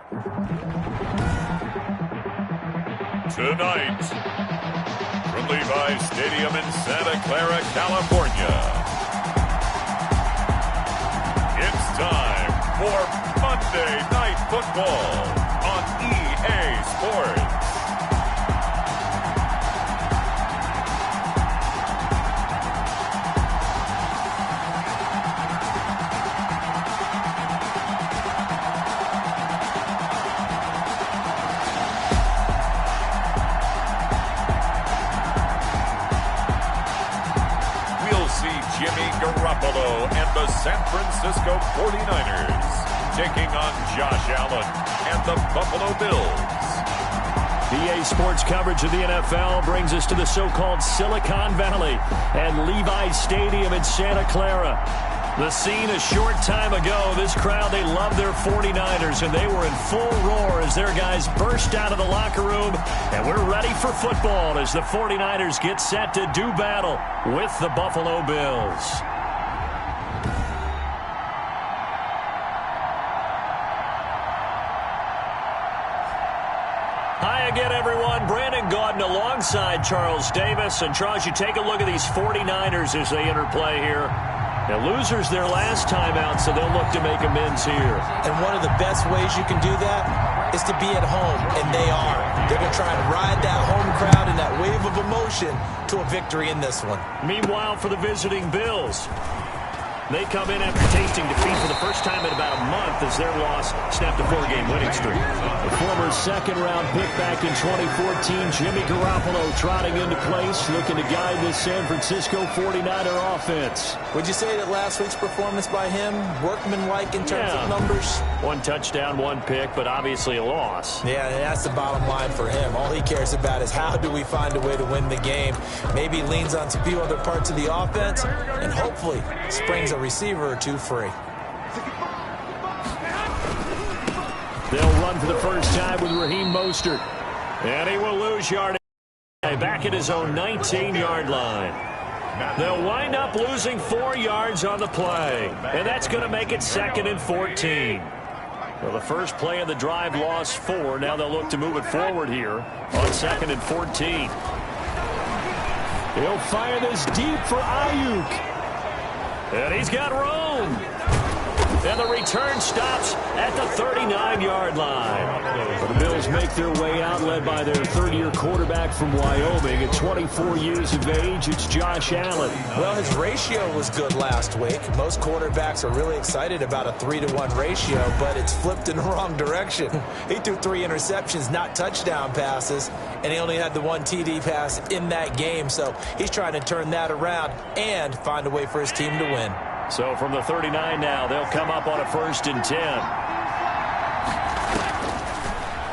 Tonight, from Levi's Stadium in Santa Clara, California, it's time for Monday Night Football on EA Sports. Jimmy Garoppolo and the San Francisco 49ers taking on Josh Allen and the Buffalo Bills. EA Sports coverage of the NFL brings us to the so-called Silicon Valley and Levi's Stadium in Santa Clara. The scene a short time ago, this crowd, they love their 49ers, and they were in full roar as their guys burst out of the locker room, and we're ready for football as the 49ers get set to do battle with the Buffalo Bills. Hi again, everyone. Brandon Gaudin alongside Charles Davis. And Charles, you take a look at these 49ers as they interplay here. Now, losers their last time out, so they'll look to make amends here. And one of the best ways you can do that is to be at home, and they are. They're going to try and ride that home crowd and that wave of emotion to a victory in this one. Meanwhile, for the visiting Bills, they come in after tasting defeat for the first time in about a month as their loss snapped a 4-game winning streak. The former second-round pick back in 2014, Jimmy Garoppolo trotting into place, looking to guide this San Francisco 49er offense. Would you say that last week's performance by him, workmanlike in terms of numbers? 1 touchdown, 1 pick, but obviously a loss. Yeah, that's the bottom line for him. All he cares about is how do we find a way to win the game. Maybe leans on a few other parts of the offense, and hopefully springs a receiver or two free. They'll run for the first time with Raheem Mostert. And he will lose yardage back at his own 19-yard line. They'll wind up losing 4 yards on the play. And that's going to make it 2nd and 14. Well, the first play of the drive lost 4. Now they'll look to move it forward here on 2nd and 14. He'll fire this deep for Ayuk. And he's got room. And the return stops at the 39-yard line. But the Bills make their way out, led by their third-year quarterback from Wyoming. At 24 years of age, it's Josh Allen. Well, his ratio was good last week. Most quarterbacks are really excited about a 3-to-1 ratio, but it's flipped in the wrong direction. He threw 3 interceptions, not touchdown passes, and he only had the 1 TD pass in that game. So he's trying to turn that around and find a way for his team to win. So from the 39 now, they'll come up on a 1st and 10.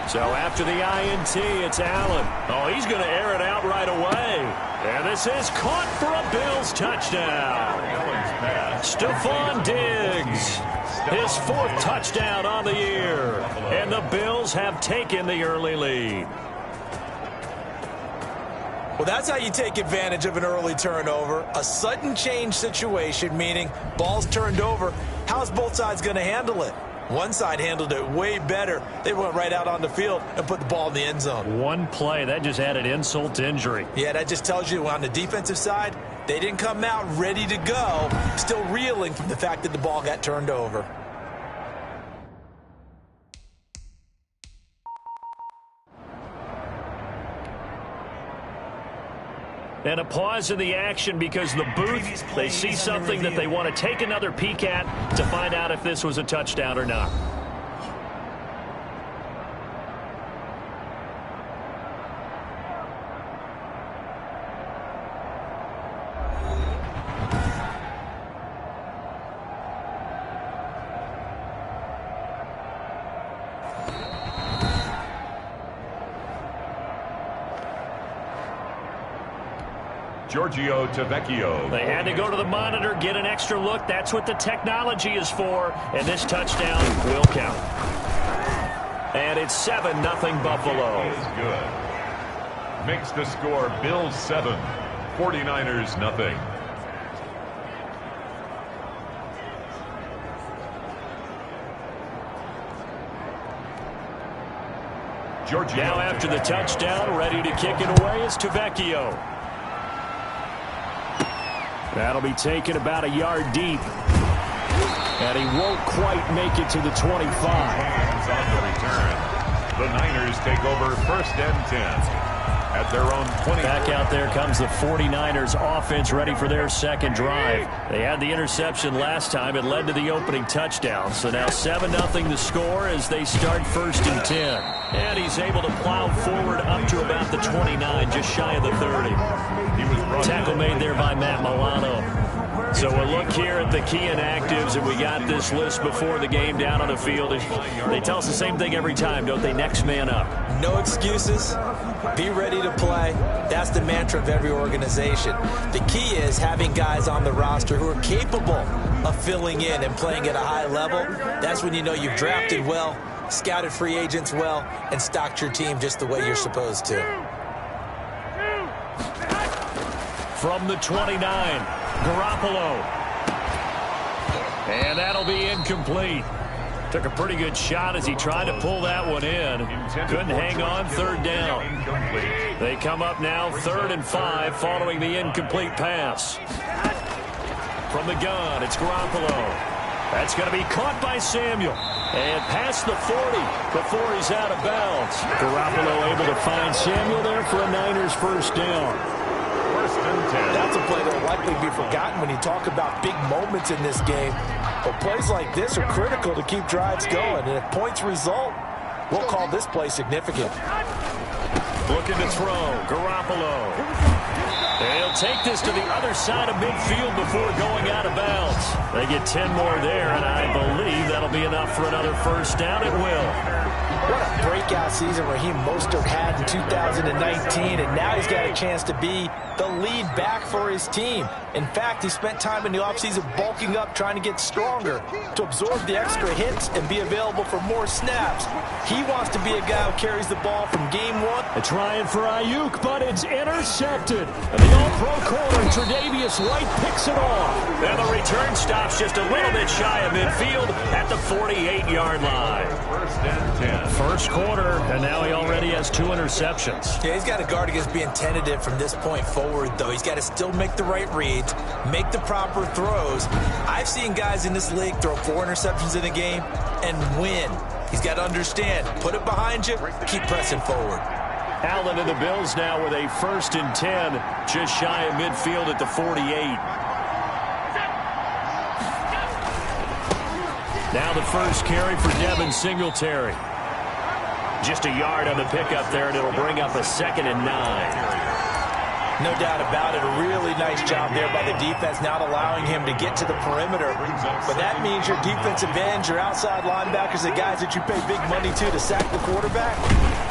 So after the INT, it's Allen. Oh, he's going to air it out right away. And this is caught for a Bills touchdown. Stephon Diggs, his 4th touchdown on the year. And the Bills have taken the early lead. Well, that's how you take advantage of an early turnover. A sudden change situation, meaning ball's turned over. How's both sides going to handle it? One side handled it way better. They went right out on the field and put the ball in the end zone. One play, that just added insult to injury. Yeah, that just tells you on the defensive side, they didn't come out ready to go, still reeling from the fact that the ball got turned over. And a pause in the action because the booth, they see something that they want to take another peek at to find out if this was a touchdown or not. Giorgio Tavecchio. They had to go to the monitor, get an extra look. That's what the technology is for. And this touchdown will count. And it's 7-0 Buffalo. Is good. Makes the score Bills 7, 49ers nothing. Now after the touchdown, ready to kick it away is Tavecchio. That'll be taken about a yard deep. And he won't quite make it to the 25. Hands on the return. The Niners take over 1st and 10. At their own 20. Back out there comes the 49ers offense ready for their second drive. They had the interception last time. It led to the opening touchdown. So now 7-0 the score as they start 1st and 10. And he's able to plow forward up to about the 29, just shy of the 30. Tackle made there by Matt Milano. So we'll look here at the key inactives, and we got this list before the game down on the field. They tell us the same thing every time, don't they? Next man up. No excuses. Be ready to play. That's the mantra of every organization. The key is having guys on the roster who are capable of filling in and playing at a high level. That's when you know you've drafted well, scouted free agents well, and stocked your team just the way you're supposed to. From the 29, Garoppolo. And that'll be incomplete. Took a pretty good shot as he tried to pull that one in. Couldn't hang on, 3rd down. They come up now 3rd and 5 following the incomplete pass. From the gun, it's Garoppolo. That's going to be caught by Samuel. And past the 40 before he's out of bounds. Garoppolo able to find Samuel there for a Niners 1st down. 1st and 10. That's a play that will likely be forgotten when you talk about big moments in this game. But plays like this are critical to keep drives going. And if points result, we'll call this play significant. Looking to throw, Garoppolo. They'll take this to the other side of midfield before going out of bounds. They get 10 more there, and I believe that'll be enough for another 1st down. It will. What a breakout season Raheem Mostert had in 2019, and now he's got a chance to be the lead back for his team. In fact, he spent time in the offseason bulking up, trying to get stronger to absorb the extra hits and be available for more snaps. He wants to be a guy who carries the ball from game one. They're trying for Ayuk, but it's intercepted. And the all-pro corner, Tre'Davious White, picks it off. And the return stops just a little bit shy of midfield at the 48-yard line. 1st and 10. 1st quarter, and now he already has 2 interceptions. Yeah, he's got to guard against being tentative from this point forward, though. He's got to still make the right reads, make the proper throws. I've seen guys in this league throw 4 interceptions in a game and win. He's got to understand, put it behind you, keep pressing forward. Allen and the Bills now with a 1st and 10, just shy of midfield at the 48. Now the first carry for Devin Singletary. Just a yard on the pickup there, and it'll bring up a 2nd and 9. No doubt about it. A really nice job there by the defense, not allowing him to get to the perimeter. But that means your defensive ends, your outside linebackers, the guys that you pay big money to sack the quarterback,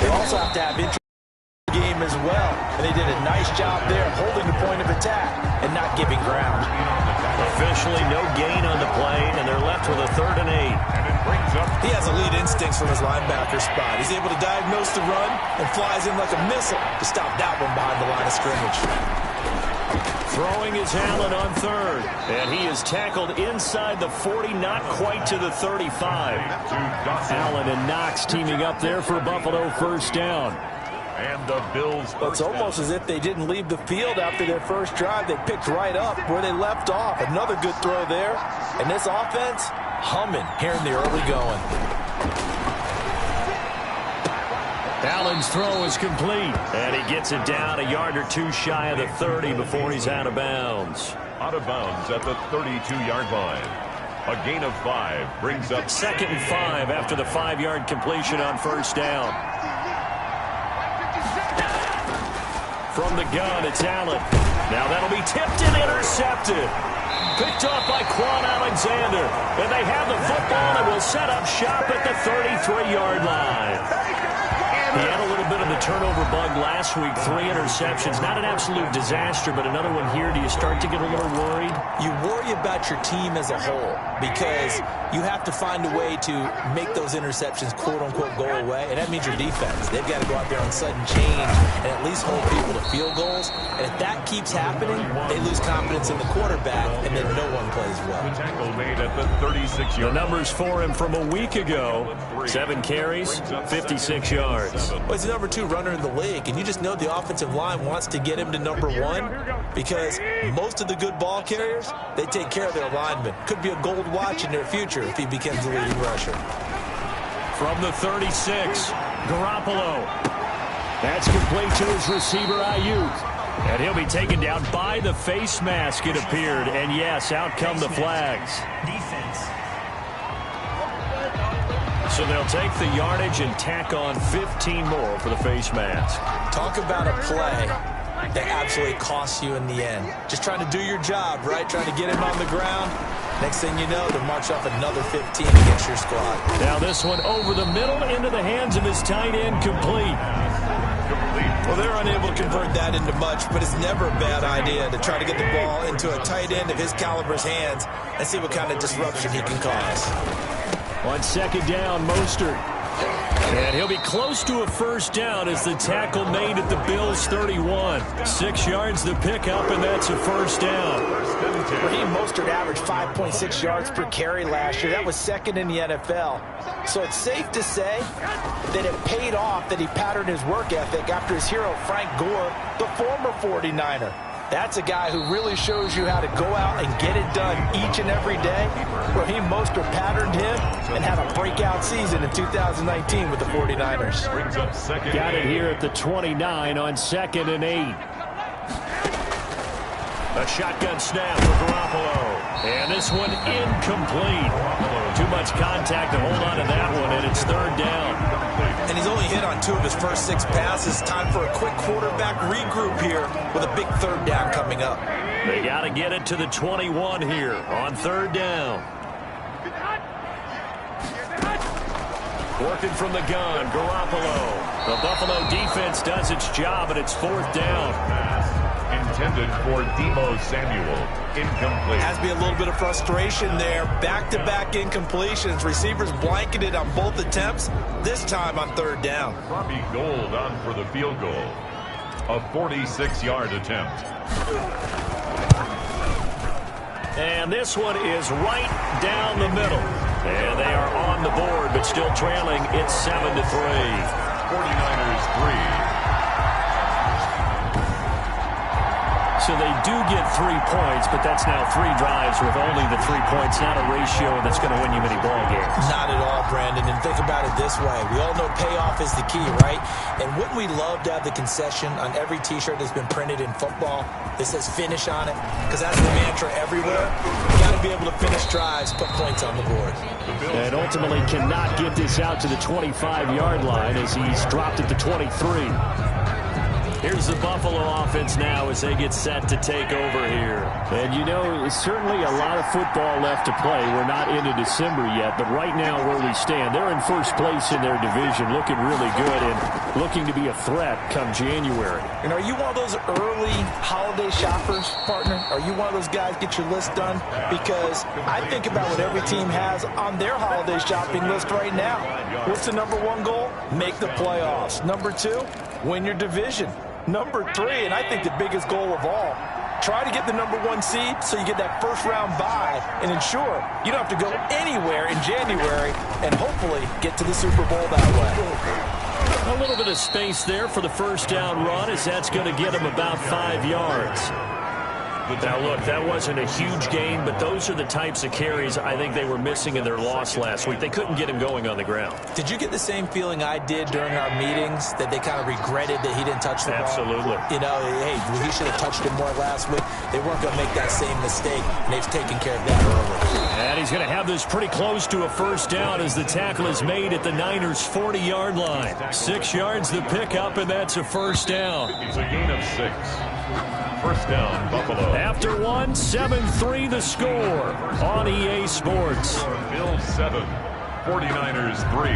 they also have to have interest in the game as well. And they did a nice job there holding the point of attack and not giving ground. Officially no gain on the play, and they're left with a 3rd and 8. He has elite instincts from his linebacker spot. He's able to diagnose the run and flies in like a missile to stop that one behind the line of scrimmage. Throwing is Allen on 3rd, and he is tackled inside the 40, not quite to the 35. Allen and Knox teaming up there for Buffalo 1st down. And the Bills. It's almost as if they didn't leave the field after their first drive. They picked right up where they left off. Another good throw there. And this offense, humming here in the early going. Allen's throw is complete. And he gets it down a yard or 2 shy of the 30 before he's out of bounds. Out of bounds at the 32-yard line. A gain of 5 brings up 2nd and 5 after the 5-yard completion on 1st down. From the gun, it's Allen. Now that'll be tipped and intercepted. Picked off by Quan Alexander. And they have the football and will set up shop at the 33-yard line. He had a little bit of him the turnover bug last week, 3 interceptions. Not an absolute disaster, but another one here. Do you start to get a little worried? You worry about your team as a whole because you have to find a way to make those interceptions, quote-unquote, go away, and that means your defense. They've got to go out there on sudden change and at least hold people to field goals. And if that keeps happening, they lose confidence in the quarterback, and then no one plays well. The tackle made at the 36-yard. The numbers for him from a week ago, 7 carries, 56 yards. Well, he's the number 2 runner in the league, and you just know the offensive line wants to get him to number 1 because most of the good ball carriers, they take care of their linemen. Could be a gold watch in their future if he becomes the leading rusher. From the 36, Garoppolo. That's complete to his receiver, Ayuk. And he'll be taken down by the face mask, it appeared. And yes, out come the flags. Defense. So they'll take the yardage and tack on 15 more for the face mask. Talk about a play that absolutely costs you in the end. Just trying to do your job, right? Trying to get him on the ground. Next thing you know, they'll march off another 15 against your squad. Now this one over the middle into the hands of his tight end, complete. Well, they're unable to convert that into much, but it's never a bad idea to try to get the ball into a tight end of his caliber's hands and see what kind of disruption he can cause. On second down, Mostert. And he'll be close to a first down as the tackle made at the Bills' 31. 6 yards the pickup, and that's a first down. Raheem Mostert averaged 5.6 yards per carry last year. That was second in the NFL. So it's safe to say that it paid off that he patterned his work ethic after his hero, Frank Gore, the former 49er. That's a guy who really shows you how to go out and get it done each and every day. Raheem Mostert patterned him and had a breakout season in 2019 with the 49ers. Got it here at the 29 on 2nd and 8. A shotgun snap for Garoppolo. And this one incomplete. Too much contact to hold on to that one, and it's 3rd down. And he's only hit on 2 of his first 6 passes. Time for a quick quarterback regroup here with a big 3rd down coming up. They got to get it to the 21 here on 3rd down. Working from the gun, Garoppolo. The Buffalo defense does its job, and it's 4th down. Intended for Deebo Samuel. Incomplete. Has to be a little bit of frustration there. Back-to-back incompletions. Receivers blanketed on both attempts, this time on 3rd down. Robbie Gould on for the field goal. A 46-yard attempt. And this one is right down the middle. And they are on the board, but still trailing. It's 7-3. 49ers 3. So they do get 3 points, but that's now 3 drives with only the 3 points. Not a ratio that's going to win you many ball games. Not at all, Brandon. And think about it this way. We all know payoff is the key, right? And wouldn't we love to have the concession on every T-shirt that's been printed in football that says finish on it? Because that's the mantra everywhere. You got to be able to finish drives, put points on the board. And ultimately cannot get this out to the 25-yard line as he's dropped at the 23. Here's the Buffalo offense now as they get set to take over here. And, you know, certainly a lot of football left to play. We're not into December yet, but right now where we stand, they're in first place in their division, looking really good and looking to be a threat come January. And are you one of those early holiday shoppers, partner? Are you one of those guys get your list done? Because I think about what every team has on their holiday shopping list right now. What's the number 1 goal? Make the playoffs. Number 2, win your division. Number 3, and I think the biggest goal of all, try to get the number 1 seed so you get that first-round bye and ensure you don't have to go anywhere in January and hopefully get to the Super Bowl that way. A little bit of space there for the first down run as that's going to get him about 5 yards. Now, look, that wasn't a huge gain, but those are the types of carries I think they were missing in their loss last week. They couldn't get him going on the ground. Did you get the same feeling I did during our meetings, that they kind of regretted that he didn't touch the ball? Absolutely. You know, hey, he should have touched it more last week. They weren't going to make that same mistake, and they've taken care of that early. And he's going to have this pretty close to a first down as the tackle is made at the Niners' 40-yard line. 6 yards the pickup, and that's a first down. It's a gain of 6. First down, Buffalo. After 1, 7-3 the score on EA Sports. Bills 7, 49ers 3.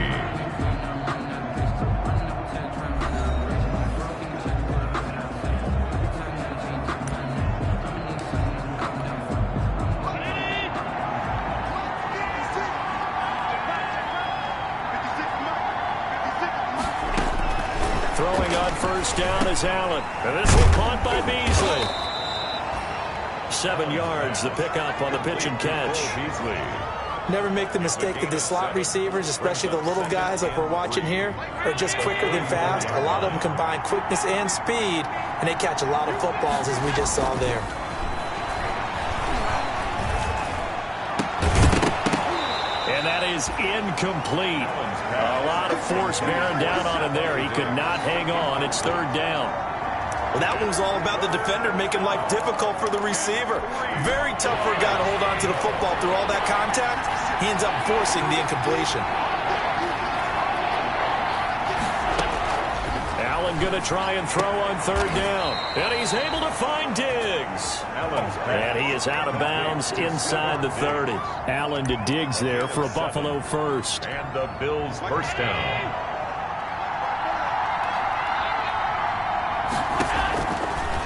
throwing on first down is Allen. And this one caught by Beasley. 7 yards, the pickup on the pitch and catch. Never make the mistake that the slot receivers, especially the little guys like we're watching here, are just quicker than fast. A lot of them combine quickness and speed, and they catch a lot of footballs, as we just saw there. And that is incomplete. A lot of force bearing down on him there. He could not hang on. It's third down. Well, that one was all about the defender making life difficult for the receiver. Very tough for a guy to hold on to the football through all that contact. He ends up forcing the incompletion. Allen going to try and throw on third down. And he's able to find Diggs. And he is out of bounds inside the 30. Allen to Diggs there for a Buffalo first. And the Bills first down.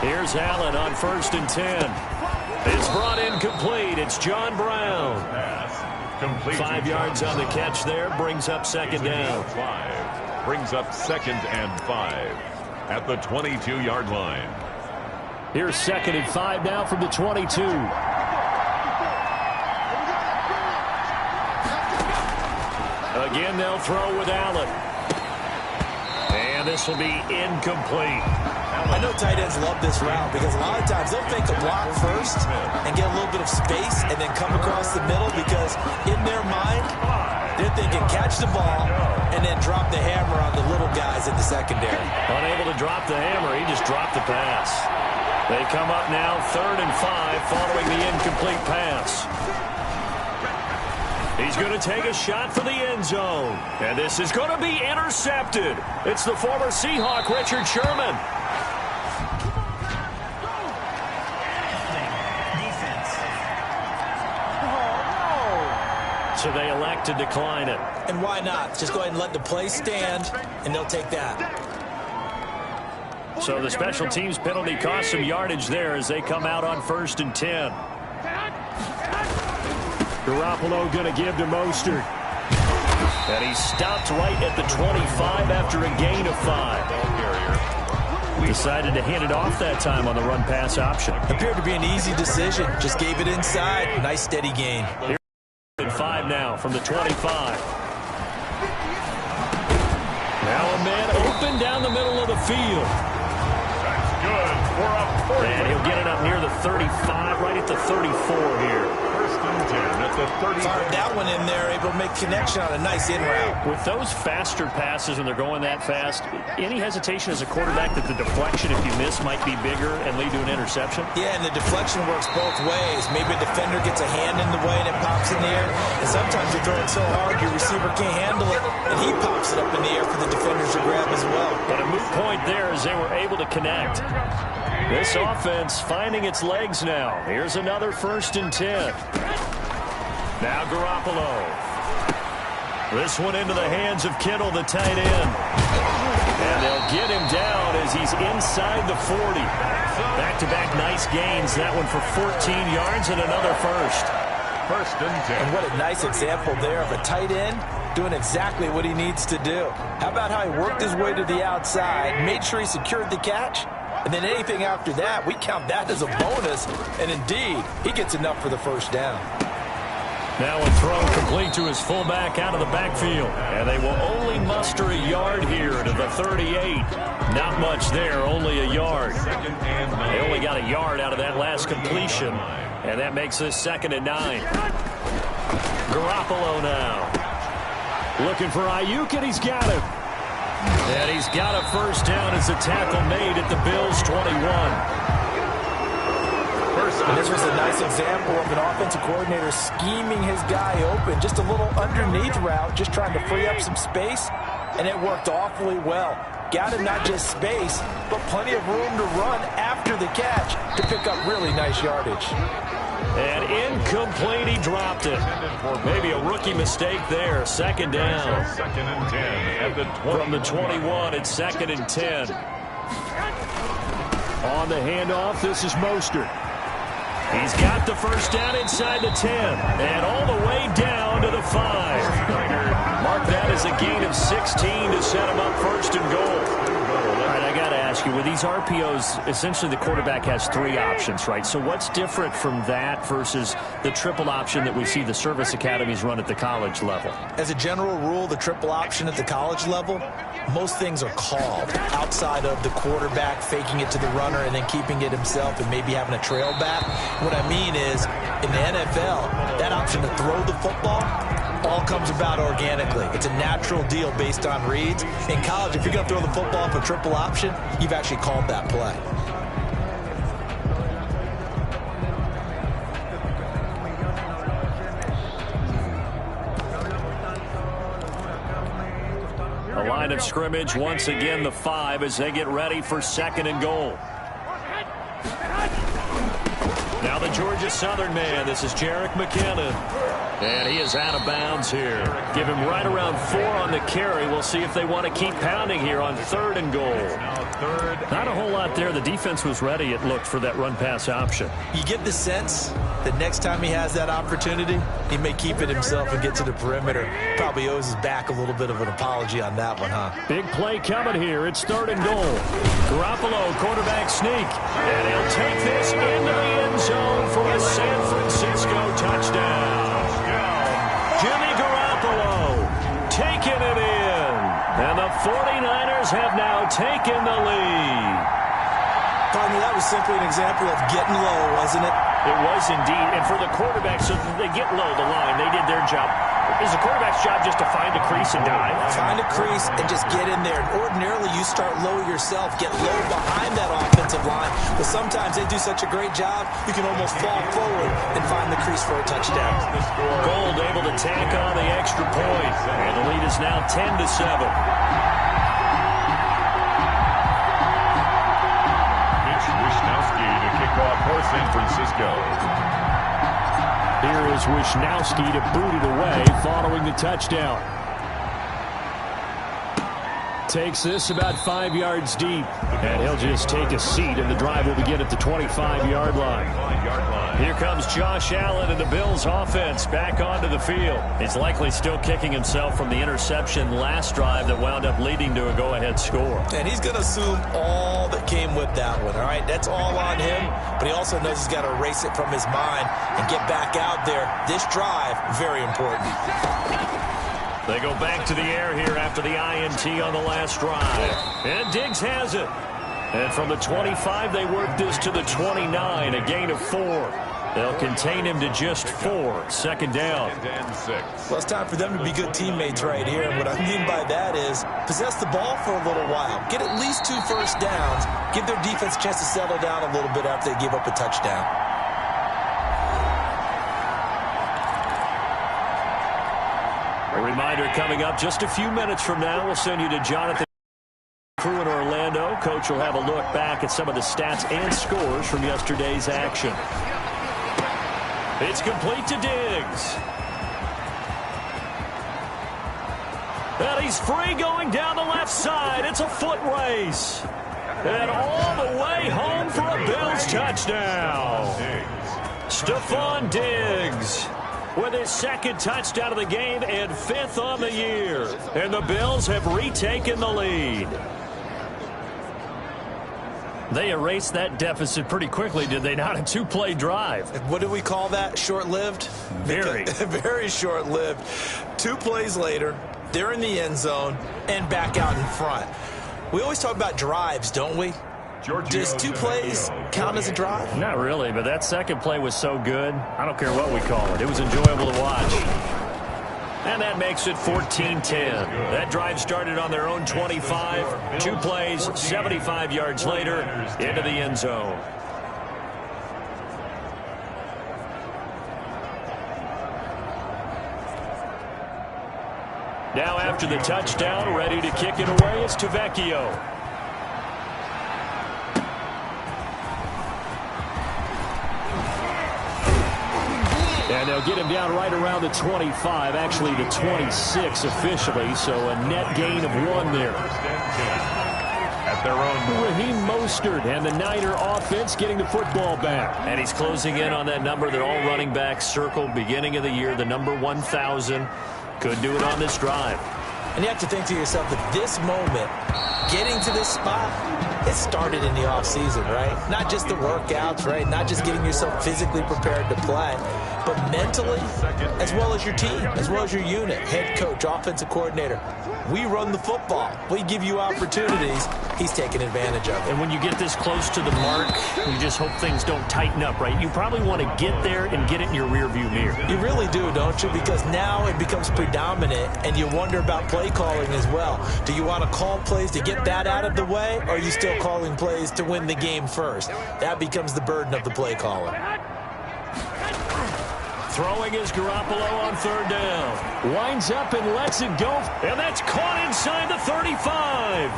Here's Allen on 1st and 10. It's brought in complete. It's John Brown. 5 yards on the catch there. Brings up second down. Brings up 2nd and 5 at the 22-yard line. Here's 2nd and 5 now from the 22. Again, they'll throw with Allen. And this will be incomplete. I know tight ends love this route because a lot of times they'll fake a block first and get a little bit of space and then come across the middle because in their mind, they're thinking catch the ball and then drop the hammer on the little guys in the secondary. Unable to drop the hammer, he just dropped the pass. They come up now 3rd and 5 following the incomplete pass. He's going to take a shot for the end zone. And this is going to be intercepted. It's the former Seahawk, Richard Sherman. So they elect to decline it. And why not? Just go ahead and let the play stand, and they'll take that. So the special teams penalty cost some yardage there as they come out on 1st and 10. Garoppolo going to give to Mostert. And he stopped right at the 25 after a gain of 5. Decided to hand it off that time on the run-pass option. Appeared to be an easy decision. Just gave it inside. Nice steady gain. Here's 5 now from the 25. Now a man open down the middle of the field. That's good for a 40. And he'll get it up near the 35, right at the 34 here. 1st and 10 at the 30. Fired that one in there, able to make connection on a nice in route. With those faster passes when they're going that fast, any hesitation as a quarterback that the deflection, if you miss, might be bigger and lead to an interception? Yeah, and the deflection works both ways. Maybe a defender gets a hand in the way and it pops in the air. And sometimes you throw it so hard your receiver can't handle it, and he pops it up in the air for the defenders to grab as well. But a moot point there as they were able to connect. This offense finding its legs now. Here's another 1st and 10. Now Garoppolo. This one into the hands of Kittle, the tight end. And they'll get him down as he's inside the 40. Back-to-back nice gains. That one for 14 yards and another first. 1st and 10. And what a nice example there of a tight end doing exactly what he needs to do. How about how he worked his way to the outside, made sure he secured the catch, and then anything after that, we count that as a bonus. And indeed, he gets enough for the first down. Now a throw complete to his fullback out of the backfield. And they will only muster a yard here to the 38. Not much there, only a yard. They only got a yard out of that last completion. And that makes this 2nd and 9. Garoppolo now. Looking for Ayuk, and he's got him. And he's got a first down as a tackle made at the Bills' 21. And this was a nice example of an offensive coordinator scheming his guy open. Just a little underneath route, just trying to free up some space, and it worked awfully well. Got him not just space, but plenty of room to run after the catch to pick up really nice yardage. And incomplete, he dropped it. Maybe a rookie mistake there. 2nd down. 2nd and 10 at the 20. From the 21, it's 2nd and 10. On the handoff, this is Mostert. He's got the first down inside the 10. And all the way down to the 5. Mark that as a gain of 16 to set him up 1st and goal. I got to ask you, with these RPOs, essentially the quarterback has 3 options, right? So what's different from that versus the triple option that we see the service academies run at the college level? As a general rule, the triple option at the college level, most things are called outside of the quarterback faking it to the runner and then keeping it himself and maybe having a trail back. What I mean is, in the NFL, that option to throw the football all comes about organically. It's a natural deal based on reads. In college, if you're going to throw the football for triple option, you've actually called that play. A line of scrimmage, once again the 5 as they get ready for 2nd and goal. Now the Georgia Southern man, this is Jerick McKinnon. And he is out of bounds here. Give him right around 4 on the carry. We'll see if they want to keep pounding here on 3rd and goal. Not a whole lot there. The defense was ready, it looked, for that run-pass option. You get the sense that next time he has that opportunity, he may keep it himself and get to the perimeter. Probably owes his back a little bit of an apology on that one, huh? Big play coming here. It's 3rd and goal. Garoppolo, quarterback sneak. And he'll take this into the end zone for a San Francisco touchdown. Jimmy Garoppolo taking it in. And the 49ers have now taken the lead. Pardon me, that was simply an example of getting low, wasn't it? It was indeed. And for the quarterback, so they get low the line. They did their job. Is the quarterback's job just to find a crease and dive? Find a crease and just get in there. And ordinarily, you start low yourself, get low behind that offensive line. But sometimes they do such a great job, you can almost fall forward and find the crease for a touchdown. Gold able to tack on the extra point. And the lead is now 10-7. For San Francisco. Here is Wisnowski to boot it away following the touchdown. Takes this about 5 yards deep. And he'll just take a seat, and the drive will begin at the 25-yard line. Here comes Josh Allen and the Bills offense back onto the field. He's likely still kicking himself from the interception last drive that wound up leading to a go-ahead score. And he's going to assume all that came with that one, all right? That's all on him, but he also knows he's got to erase it from his mind and get back out there. This drive, very important. They go back to the air here after the INT on the last drive. And Diggs has it. And from the 25, they work this to the 29, a gain of 4. They'll contain him to just 4. 2nd down. Well, it's time for them to be good teammates right here. And what I mean by that is possess the ball for a little while. Get at least 2 first downs. Give their defense a chance to settle down a little bit after they give up a touchdown. A reminder coming up just a few minutes from now. We'll send you to Jonathan Crew in Orlando. Coach will have a look back at some of the stats and scores from yesterday's action. It's complete to Diggs. And he's free going down the left side. It's a foot race. And all the way home for a Bills touchdown. Stephon Diggs with his 2nd touchdown of the game and 5th on the year. And the Bills have retaken the lead. They erased that deficit pretty quickly, did they not? A 2-play drive. What do we call that? Short-lived? Very. Very short-lived. 2 plays later, they're in the end zone and back out in front. We always talk about drives, don't we? Does 2 plays count as a drive? Not really, but that 2nd play was so good. I don't care what we call it. It was enjoyable to watch. And that makes it 14-10. That drive started on their own 25. 2 plays, 75 yards later, into the end zone. Now after the touchdown, ready to kick it away, it's Tavecchio. And they'll get him down right around the 25, actually the 26 officially, so a net gain of 1 there. At their own. Raheem Mostert and the Niner offense getting the football back. And he's closing in on that number that all running backs circled beginning of the year, the number 1,000. Could do it on this drive. And you have to think to yourself that this moment getting to this spot, it started in the offseason, right? Not just the workouts, right? Not just getting yourself physically prepared to play, but mentally, as well as your team, as well as your unit, head coach, offensive coordinator. We run the football. We give you opportunities. He's taking advantage of it. And when you get this close to the mark, you just hope things don't tighten up, right? You probably want to get there and get it in your rearview mirror. You really do, don't you? Because now it becomes predominant, and you wonder about play calling as well. Do you want to call plays to get that out of the way, or are you still calling plays to win the game first? That becomes the burden of the play caller. Throwing is Garoppolo on third down. Winds up and lets it go. And that's caught inside the 35.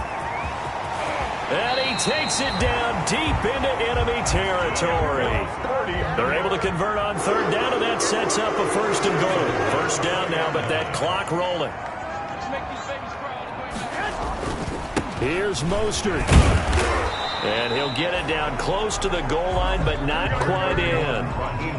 And he takes it down deep into enemy territory. They're able to convert on third down, and that sets up a first and goal. First down now, but that clock rolling. Here's Mostert. And he'll get it down close to the goal line, but not quite in.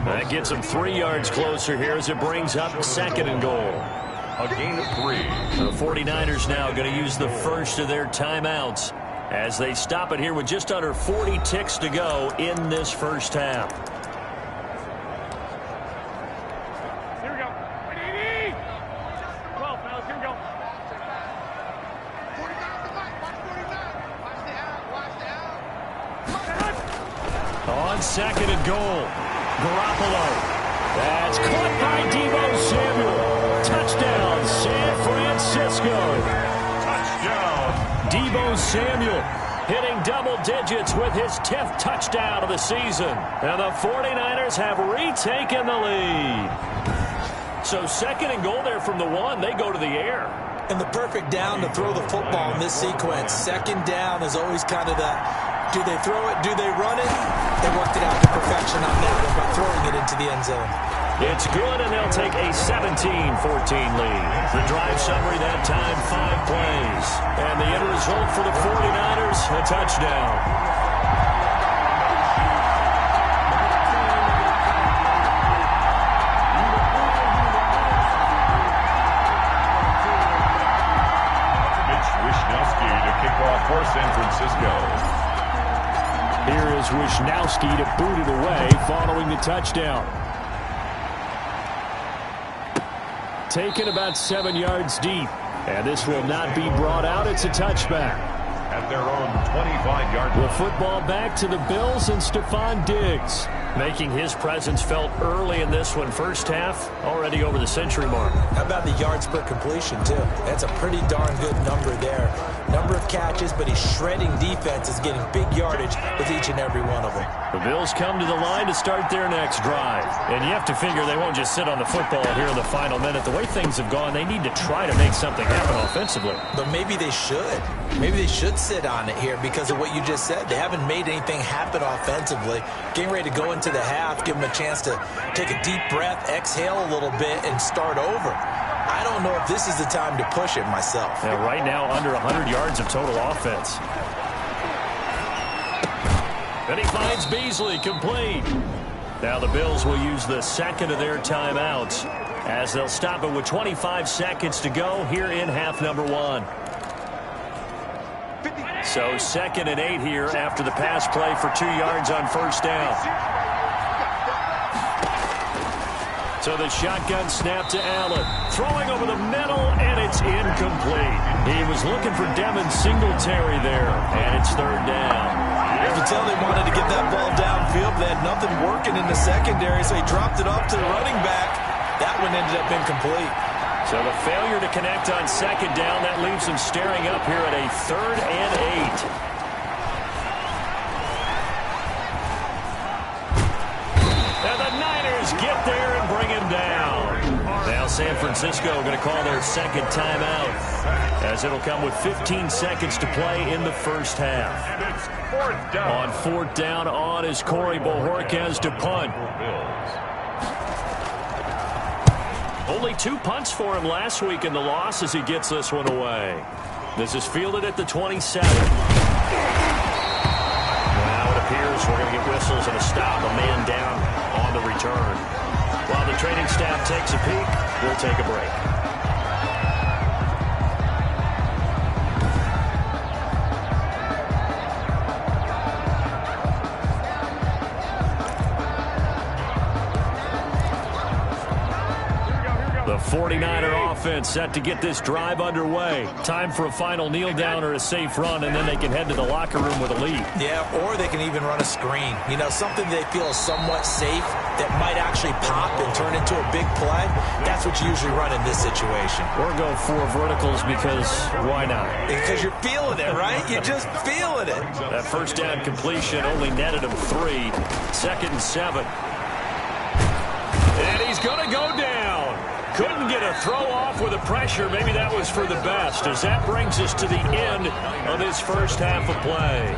That gets him 3 yards closer here as it brings up second and goal. A gain of 3. The 49ers now going to use the first of their timeouts as they stop it here with just under 40 ticks to go in this first half. Here we go. 12, fellas, here we go. On second and goal, Garoppolo. That's caught by Deebo Samuel. Touchdown, San Francisco. Touchdown. Deebo Samuel hitting double digits with his 10th touchdown of the season. And the 49ers have retaken the lead. So second and goal there from the 1. They go to the air. And the perfect down to throw the football in this sequence. Second down is always kind of that, do they throw it, do they run it? They worked it out to perfection on that one by throwing it into the end zone. It's good, and they'll take a 17-14 lead. The drive summary that time, 5 plays. And the end result for the 49ers, a touchdown. For San Francisco. Here is Wisnowski to boot it away following the touchdown. Taken about 7 yards deep. And this will not be brought out. It's a touchback. At their own 25-yard line. The football back to the Bills and Stephon Diggs, making his presence felt early in this one. First half, already over the century mark. How about the yards per completion, too? That's a pretty darn good number there. Number of catches, but he's shredding defenses, getting big yardage with each and every one of them. The Bills come to the line to start their next drive. And you have to figure they won't just sit on the football here in the final minute. The way things have gone, they need to try to make something happen offensively. But maybe they should. Maybe they should sit on it here because of what you just said. They haven't made anything happen offensively. Getting ready to go into the half, give them a chance to take a deep breath, exhale a little bit, and start over. I don't know if this is the time to push it myself. Yeah, right now, under 100 yards of total offense. And he finds Beasley complete. Now the Bills will use the second of their timeouts as they'll stop it with 25 seconds to go here in half number 1. So 2nd and 8 here after the pass play for 2 yards on first down. So the shotgun snap to Allen. Throwing over the middle, and it's incomplete. He was looking for Devin Singletary there, and it's third down. You can tell they wanted to get that ball downfield. They had nothing working in the secondary, so he dropped it off to the running back. That one ended up incomplete. So the failure to connect on second down, that leaves them staring up here at a 3rd and 8. And the Niners get there and bring him down. Now San Francisco going to call their second timeout as it'll come with 15 seconds to play in the first half. And it's 4th down. On 4th down on is Corey Bojorquez to punt. Only 2 punts for him last week in the loss as he gets this one away. This is fielded at the 27. Now it appears we're going to get whistles and a stop, a man down on the return. While the training staff takes a peek, we'll take a break. 49er offense set to get this drive underway. Time for a final kneel down or a safe run, and then they can head to the locker room with a lead. Yeah, or they can even run a screen. You know, something they feel is somewhat safe that might actually pop and turn into a big play. That's what you usually run in this situation. Or go for verticals because why not? Because you're feeling it, right? You're just feeling it. That first down completion only netted him 3. 2nd and 7. And he's going to go down. Couldn't get a throw off with the pressure. Maybe that was for the best, as that brings us to the end of this first half of play.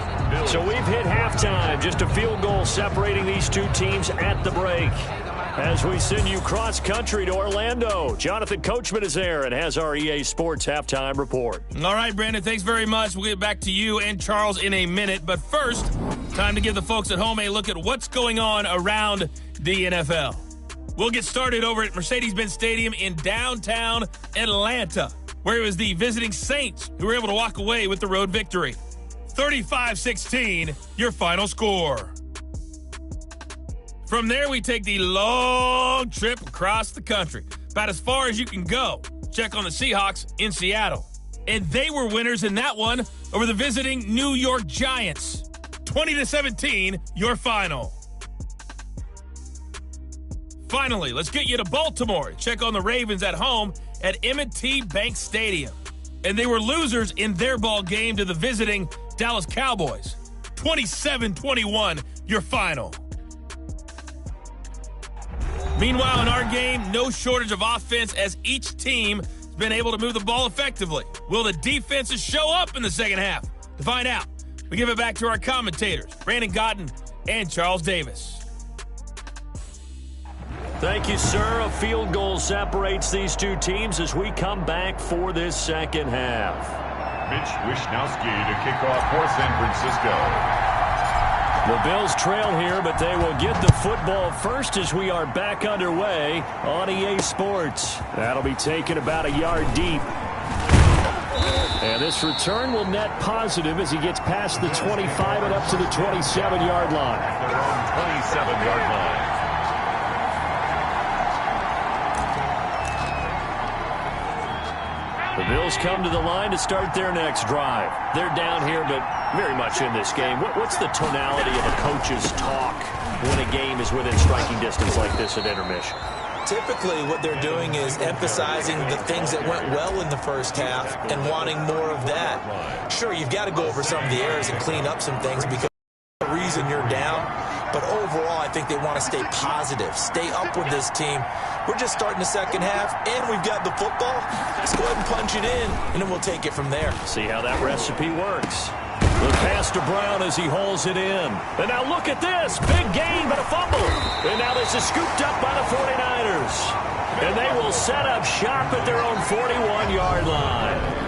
So we've hit halftime. Just a field goal separating these two teams at the break. As we send you cross-country to Orlando, Jonathan Coachman is there and has our EA Sports halftime report. All right, Brandon, thanks very much. We'll get back to you and Charles in a minute. But first, time to give the folks at home a look at what's going on around the NFL. We'll get started over at Mercedes-Benz Stadium in downtown Atlanta, where it was the visiting Saints who were able to walk away with the road victory. 35-16, your final score. From there, we take the long trip across the country, about as far as you can go. Check on the Seahawks in Seattle. And they were winners in that one over the visiting New York Giants. 20-17, your final. Finally, let's get you to Baltimore. Check on the Ravens at home at M&T Bank Stadium. And they were losers in their ball game to the visiting Dallas Cowboys. 27-21, your final. Meanwhile, in our game, no shortage of offense as each team has been able to move the ball effectively. Will the defenses show up in the second half? To find out, we give it back to our commentators, Brandon Gotten and Charles Davis. Thank you, sir. A field goal separates these two teams as we come back for this second half. Mitch Wishnowsky to kick off for San Francisco. The Bills trail here, but they will get the football first as we are back underway on EA Sports. That'll be taken about a yard deep. And this return will net positive as he gets past the 25 and up to the 27-yard line. Their own 27-yard line. The Bills come to the line to start their next drive. They're down here, but very much in this game. What's the tonality of a coach's talk when a game is within striking distance like this at intermission? Typically, what they're doing is emphasizing the things that went well in the first half and wanting more of that. Sure, you've got to go over some of the errors and clean up some things because of the reason you're down. But overall, I think they want to stay positive, stay up with this team. We're just starting the second half, and we've got the football. Let's go ahead and punch it in, and then we'll take it from there. See how that recipe works. The pass to Brown as he holds it in. And now look at this. Big gain, but a fumble. And now this is scooped up by the 49ers. And they will set up shop at their own 41-yard line.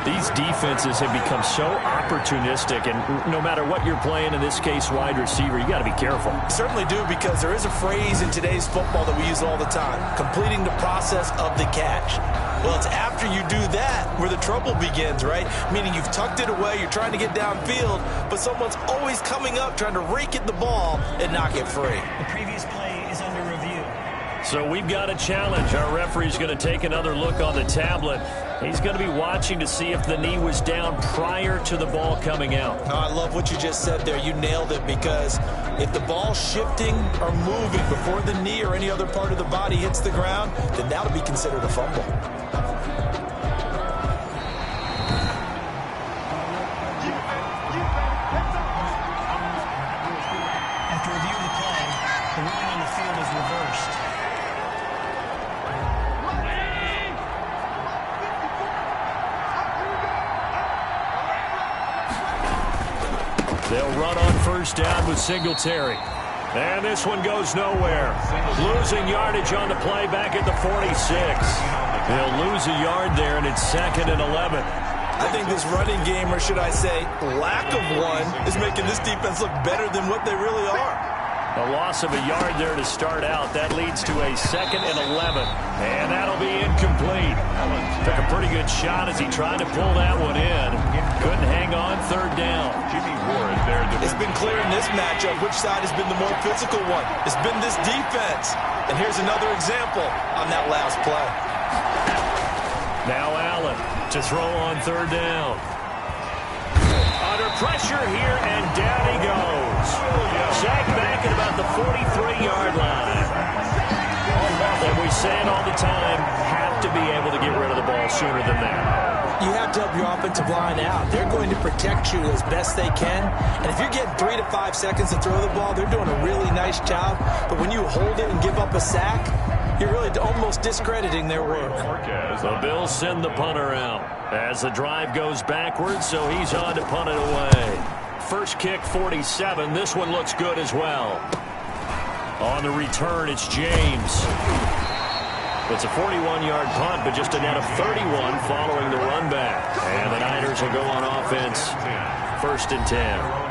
These defenses have become so opportunistic, and no matter what you're playing, in this case, wide receiver, you got to be careful. Certainly do, because there is a phrase in today's football that we use all the time, completing the process of the catch. Well, it's after you do that where the trouble begins, right? Meaning you've tucked it away, you're trying to get downfield, but someone's always coming up trying to rake at the ball and knock it free. The previous play is under review. So we've got a challenge. Our referee's going to take another look on the tablet. He's going to be watching to see if the knee was down prior to the ball coming out. Oh, I love what you just said there. You nailed it, because if the ball's shifting or moving before the knee or any other part of the body hits the ground, then that'll be considered a fumble. After review of the play, the ruling on the field is reversed. They'll run on first down with Singletary. And this one goes nowhere. Losing yardage on the play back at the 46. They'll lose a yard there, and it's 2nd and 11. I think this running game, or should I say lack of one, is making this defense look better than what they really are. A loss of a yard there to start out. That leads to a 2nd and 11. And that'll be incomplete. Took a pretty good shot as he tried to pull that one in. Couldn't hang on third down. Jimmy Ward there. It's been clear in this matchup which side has been the more physical one. It's been this defense. And here's another example on that last play. to throw on third down. Under pressure here, and down he goes. Sacked back at about the 43-yard line. And we say it all the time, have to be able to get rid of the ball sooner than that. You have to help your offensive line out. They're going to protect you as best they can. And if you're getting 3 to 5 seconds to throw the ball, they're doing a really nice job. But when you hold it and give up a sack, you're really almost discrediting their work. The Bills send the punter out as the drive goes backwards, so he's on to punt it away. First kick, 47. This one looks good as well. On the return, it's James. It's a 41-yard punt, but just a net of 31 following the run back. And the Niners will go on offense. First and 10.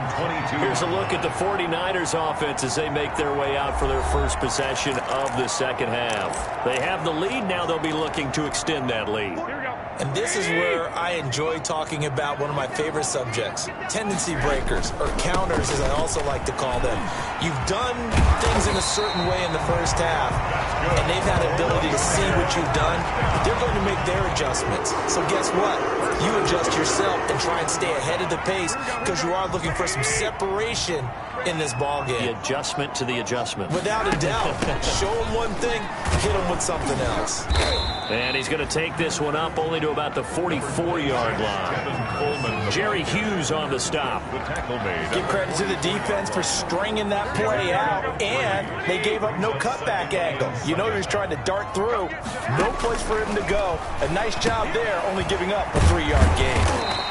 Here's a look at the 49ers offense as they make their way out for their first possession of the second half. They have the lead. Now they'll be looking to extend that lead. And this is where I enjoy talking about one of my favorite subjects, tendency breakers, or counters as I also like to call them. You've done things in a certain way in the first half, and they've had the ability to see what you've done. They're going to make their adjustments. So guess what? You adjust yourself and try and stay ahead of the pace because you are looking for some separation in this ball game. The adjustment to the adjustment. Without a doubt. Show them one thing, hit them with something else. And he's going to take this one up only to about the 44-yard line. Jerry Hughes on the stop. Give credit to the defense for stringing that play out, and they gave up no cutback angle. You know he's trying to dart through. No place for him to go. A nice job there, only giving up a 3-yard gain.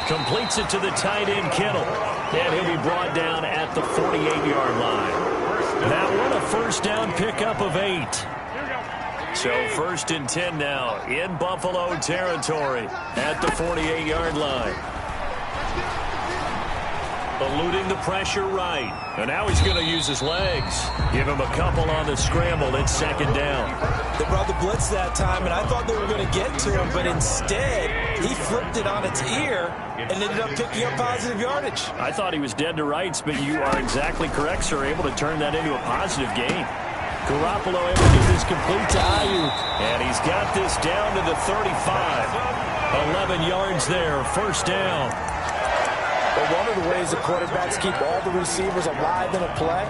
Completes it to the tight end, Kittle. And he'll be brought down at the 48-yard line. That one a first down pickup of 8. So first and 10 now in Buffalo territory at the 48-yard line. Eluding the pressure right. And now he's going to use his legs. Give him a couple on the scramble. It's second down. They brought the blitz that time, and I thought they were going to get to him, but instead he flipped it on its ear and ended up picking up positive yardage. I thought he was dead to rights, but you are exactly correct, sir. Able to turn that into a positive gain. Garoppolo able to get this complete to Ayuk. And he's got this down to the 35. 11 yards there, first down. But one of the ways the quarterbacks keep all the receivers alive in a play,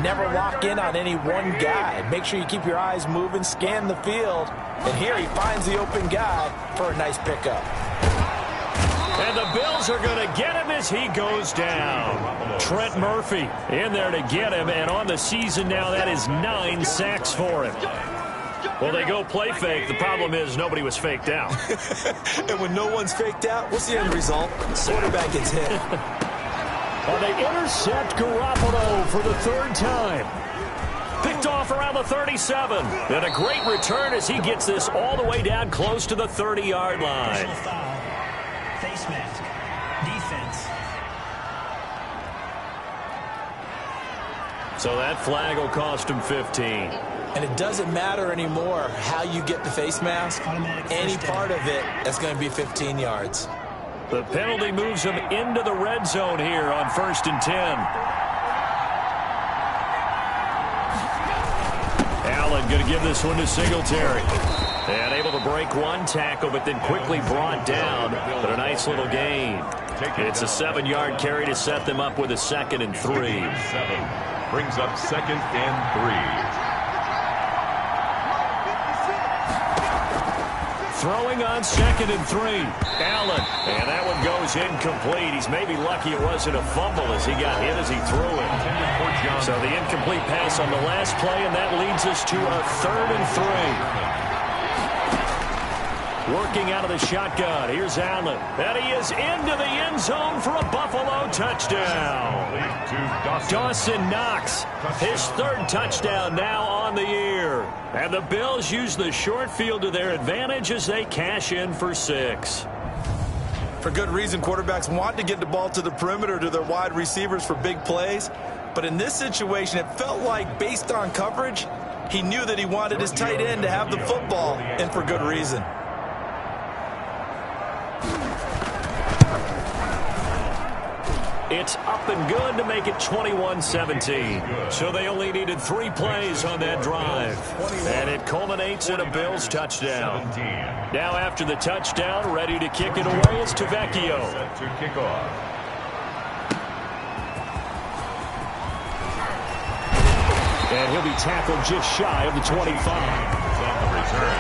never lock in on any one guy. Make sure you keep your eyes moving, scan the field. And here he finds the open guy for a nice pickup. And the Bills are going to get him as he goes down. Trent Murphy in there to get him, and on the season now, that is 9 sacks for him. Well, they go play fake. The problem is nobody was faked out. And when no one's faked out, what's the end result? Quarterback gets hit. Well, they intercept Garoppolo for the third time. Picked off around the 37. And a great return as he gets this all the way down close to the 30-yard line. Face mask. Defense. So that flag will cost him 15. And it doesn't matter anymore how you get the face mask. Any part of it, that's going to be 15 yards. The penalty moves him into the red zone here on first and 10. Allen going to give this one to Singletary. And able to break one tackle, but then quickly brought down. But a nice little gain. It's a 7-yard carry to set them up with a 2nd and 3. Brings up 2nd and 3. Throwing on 2nd and 3. Allen. And that one goes incomplete. He's maybe lucky it wasn't a fumble as he got hit as he threw it. So the incomplete pass on the last play, and that leads us to a 3rd and 3. Working out of the shotgun. Here's Allen. And he is into the end zone for a Buffalo touchdown. Dawson Knox. His 3rd touchdown now on the year. And the Bills use the short field to their advantage as they cash in for 6. For good reason, quarterbacks want to get the ball to the perimeter to their wide receivers for big plays. But in this situation, it felt like based on coverage, he knew that he wanted his tight end to have the football, and for good reason. It's up and good to make it 21-17. So they only needed 3 plays on that drive. And it culminates in a Bills touchdown. Now after the touchdown, ready to kick it away is Tavecchio. Set to kick off. And he'll be tackled just shy of the 25. On the return,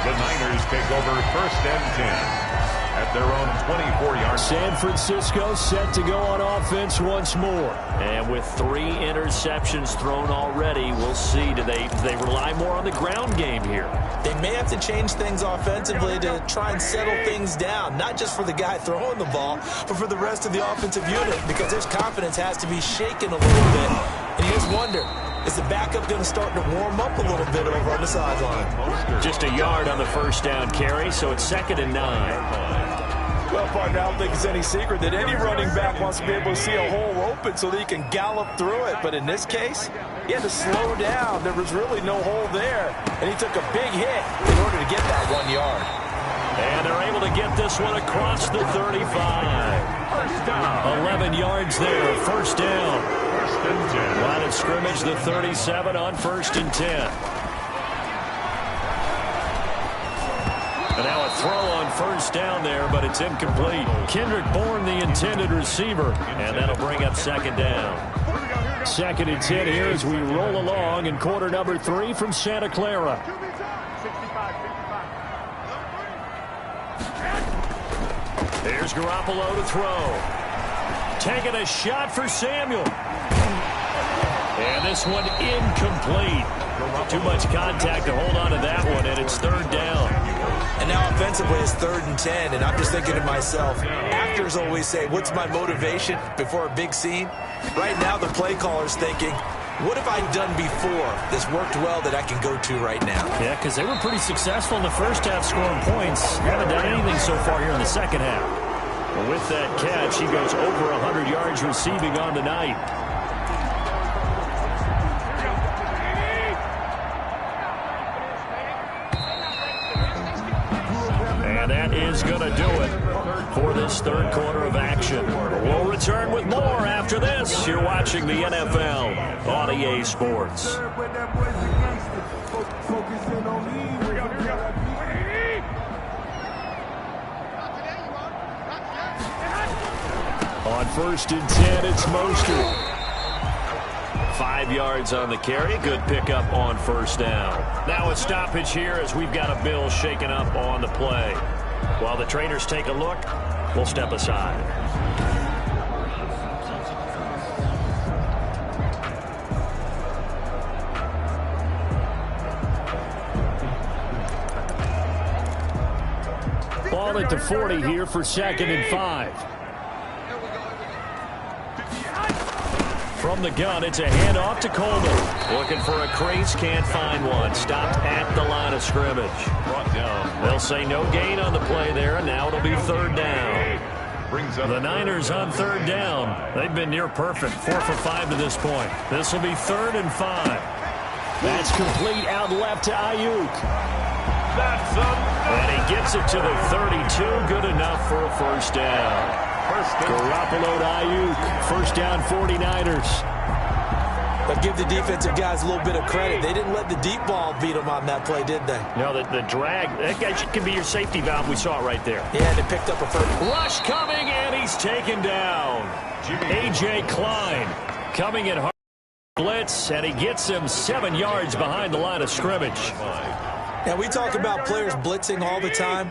the Niners take over 1st and 10 at their own 24-yard. San Francisco set to go on offense once more. And with 3 interceptions thrown already, we'll see. Do they rely more on the ground game here? They may have to change things offensively to try and settle things down, not just for the guy throwing the ball, but for the rest of the offensive unit, because their confidence has to be shaken a little bit. And you just wonder, is the backup going to start to warm up a little bit over on the sideline? Just a yard on the first down carry, so it's 2nd and 9. Well, partner, I don't think it's any secret that any running back wants to be able to see a hole open so that he can gallop through it. But in this case, he had to slow down. There was really no hole there. And he took a big hit in order to get that 1 yard. And they're able to get this one across the 35. 11 yards there, 1st down. 1st and 10. Line of scrimmage, the 37 on 1st and 10. And now a throw on 1st down there, but it's incomplete. Kendrick Bourne, the intended receiver, and that'll bring up 2nd down. 2nd and 10 here as we roll along in quarter number 3 from Santa Clara. Here's Garoppolo to throw. Taking a shot for Samuel. And this one incomplete. Too much contact to hold on to that one, and it's 3rd down. And now offensively it's 3rd and 10, and I'm just thinking to myself, actors always say, what's my motivation before a big scene? Right now the play caller's thinking, what have I done before that's worked well that I can go to right now? Yeah, because they were pretty successful in the first half scoring points. Haven't done anything so far here in the second half. But with that catch, he goes over 100 yards receiving on the night. And that is going to do it for this 3rd quarter of action. We'll return with more after this. You're watching the NFL on EA Sports. On 1st and 10, it's Mostert. 5 yards on the carry. Good pickup on 1st down. Now a stoppage here as we've got a Bill shaken up on the play. While the trainers take a look, we'll step aside. Ball at the 40 here for 2nd and 5. From the gun, it's a handoff to Coleman. Looking for a crease, can't find one. Stopped at the line of scrimmage. Brought down. They'll say no gain on the play there, and now it'll be 3rd down. The Niners on 3rd down. They've been near perfect, 4 for 5 to this point. This will be 3rd and 5. That's complete out left to Ayuk. And he gets it to the 32. Good enough for a 1st down. Garoppolo to Ayuk. 1st down 49ers. But give the defensive guys a little bit of credit. They didn't let the deep ball beat them on that play, did they? No, the drag. That guy can be your safety valve. We saw it right there. Yeah, they picked up a first. Rush coming, and he's taken down. A.J. Klein coming in hard blitz, and he gets him 7 yards behind the line of scrimmage. Now, we talk about players blitzing all the time.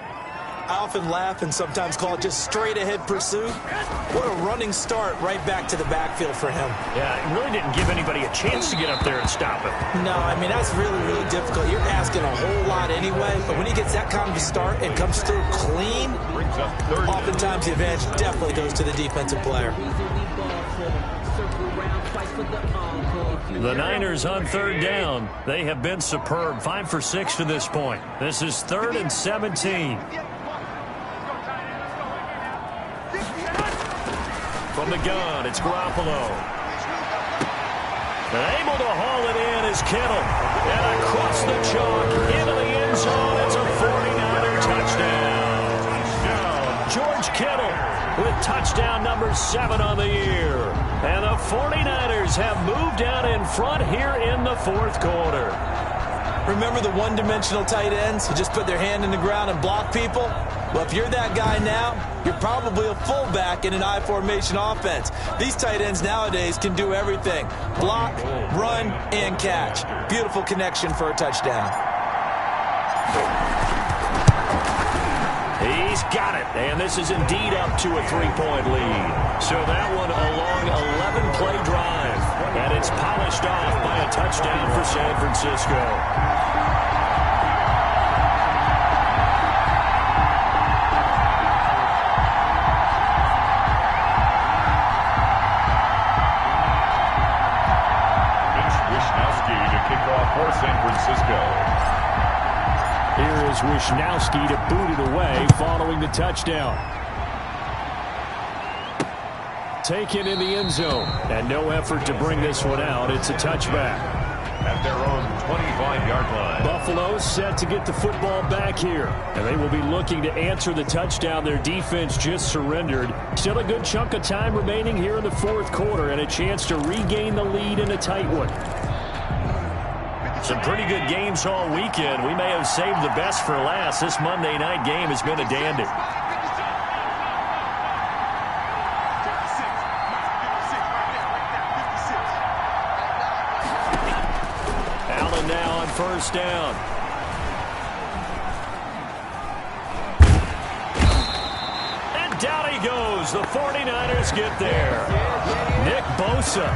I often laugh and sometimes call it just straight-ahead pursuit. What a running start right back to the backfield for him. Yeah, it really didn't give anybody a chance to get up there and stop him. No, I mean, that's really, really difficult. You're asking a whole lot anyway, but when he gets that kind of a start and comes through clean, oftentimes the advantage definitely goes to the defensive player. The Niners on 3rd down. They have been superb. 5 for 6 to this point. This is 3rd and 17. From the gun, it's Garoppolo. Able to haul it in is Kittle. And across the chalk, into the end zone. It's a 49er touchdown. George Kittle with touchdown number 7 on the year. And the 49ers have moved out in front here in the fourth quarter. Remember the one-dimensional tight ends who just put their hand in the ground and block people? Well, if you're that guy now, you're probably a fullback in an I formation offense. These tight ends nowadays can do everything. Block, run, and catch. Beautiful connection for a touchdown. He's got it, and this is indeed up to a 3-point lead. So that one a long 11-play drive, and it's polished off by a touchdown for San Francisco. For San Francisco. Here is Wishnowski to boot it away following the touchdown. Taken in the end zone, and no effort to bring this one out. It's a touchback. At their own 25-yard line. Buffalo set to get the football back here, and they will be looking to answer the touchdown their defense just surrendered. Still a good chunk of time remaining here in the fourth quarter, and a chance to regain the lead in a tight one. Some pretty good games all weekend. We may have saved the best for last. This Monday night game has been a dandy. Allen now on first down. And down he goes. The 49ers get there. Nick Bosa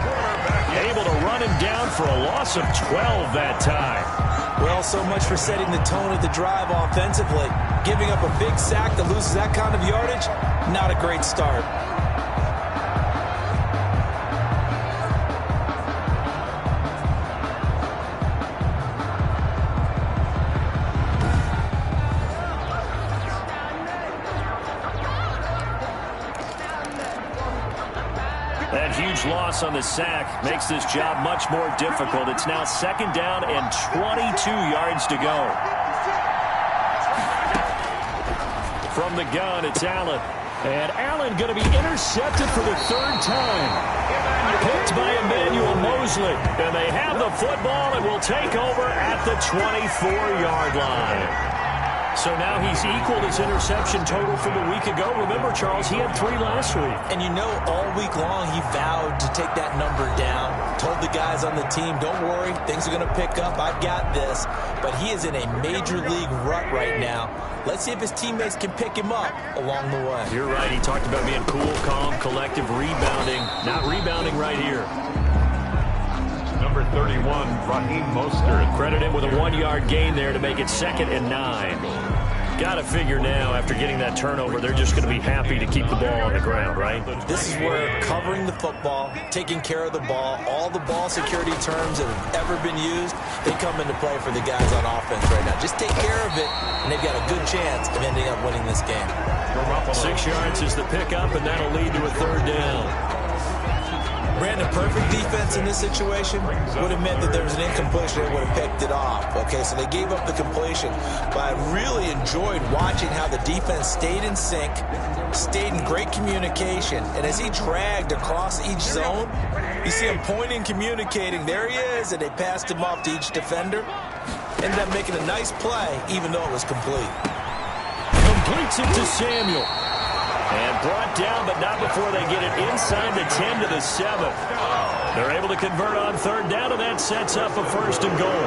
able to run him down for a loss of 12 that time. Well, so much for setting the tone of the drive offensively. Giving up a big sack that loses that kind of yardage, not a great start. That huge loss on the sack makes this job much more difficult. It's now second down and 22 yards to go. From the gun, it's Allen. And Allen going to be intercepted for the third time. Picked by Emmanuel Mosley. And they have the football and will take over at the 24-yard line. So now he's equaled his interception total from a week ago. Remember, Charles, he had 3 last week. And you know, all week long he vowed to take that number down. Told the guys on the team, don't worry, things are going to pick up. I've got this. But he is in a major league rut right now. Let's see if his teammates can pick him up along the way. You're right. He talked about being cool, calm, collective, rebounding. Not rebounding right here. Number 31, Raheem Mostert. Credit him with a 1-yard gain there to make it 2nd and 9. Got to figure now, after getting that turnover, they're just going to be happy to keep the ball on the ground, right? This is where covering the football, taking care of the ball, all the ball security terms that have ever been used, they come into play for the guys on offense right now. Just take care of it, and they've got a good chance of ending up winning this game. 6 yards is the pickup, and that'll lead to a third down. Brandon, perfect defense in this situation would have meant that there was an incompletion and would have picked it off. Okay, so they gave up the completion. But I really enjoyed watching how the defense stayed in sync, stayed in great communication. And as he dragged across each zone, you see him pointing, communicating. There he is, and they passed him off to each defender. Ended up making a nice play, even though it was complete. Completes it to Samuel. And brought down, but not before they get it inside the 10 to the 7. They're able to convert on third down, and that sets up a 1st and goal.